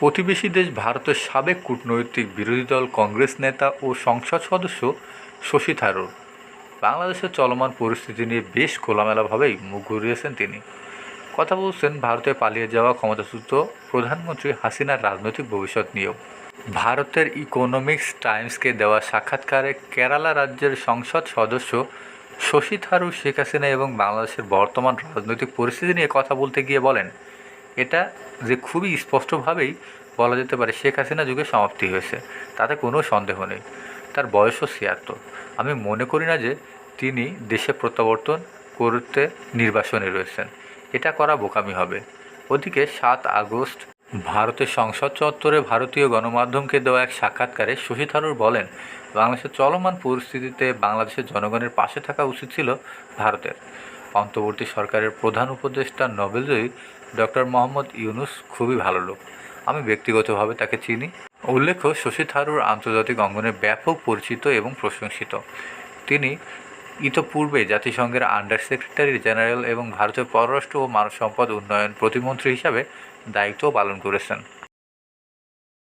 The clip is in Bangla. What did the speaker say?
প্রতিবেশী দেশ ভারতের সাবেক কূটনৈতিক বিরোধী দল কংগ্রেস নেতা ও সংসদ সদস্য শশী থারুর বাংলাদেশের চলমান পরিস্থিতি নিয়ে বেশ খোলামেলাভাবেই মুখ ঘুরিয়েছেন তিনি। কথা বলছেন ভারতে পালিয়ে যাওয়া ক্ষমতাচ্যুত প্রধানমন্ত্রী হাসিনার রাজনৈতিক ভবিষ্যৎ নিয়েও। ভারতের ইকোনমিক্স টাইমসকে দেওয়া সাক্ষাৎকারে কেরালা রাজ্যের সংসদ সদস্য শশী থারুর শেখ হাসিনা এবং বাংলাদেশের বর্তমান রাজনৈতিক পরিস্থিতি নিয়ে কথা বলতে গিয়ে বলেন, এটা যে খুবই স্পষ্টভাবেই বলা যেতে পারে শেখ হাসিনা যুগের সমাপ্তি হয়েছে, তাতে কোনো সন্দেহ নেই। তার বয়সও ৭৬। আমি মনে করি না যে তিনি দেশে প্রত্যাবর্তন করতে নির্বাসনে রয়েছেন। এটা করা বোকামি হবে। ওদিকে ৭ আগস্ট ভারতের সংসদ চত্বরে ভারতীয় গণমাধ্যমকে দেওয়া এক সাক্ষাৎকারে শশী থারুর বলেন, বাংলাদেশের চলমান পরিস্থিতিতে বাংলাদেশের জনগণের পাশে থাকা উচিত ছিল ভারতের। অন্তর্বর্তী সরকারের প্রধান উপদেষ্টা নোবেলজয়ী ডক্টর মোহাম্মদ ইউনূস খুবই ভালো লোক। আমি ব্যক্তিগতভাবে তাকে চিনি। উল্লেখ্য, শশী থারুর আন্তর্জাতিক অঙ্গনে ব্যাপক পরিচিত এবং প্রশংসিত। তিনি ইতপূর্বে জাতিসংঘের আন্ডার সেক্রেটারি জেনারেল এবং ভারতের পররাষ্ট্র ও মানব সম্পদ উন্নয়ন প্রতিমন্ত্রী হিসাবে দায়িত্ব পালন করেছেন।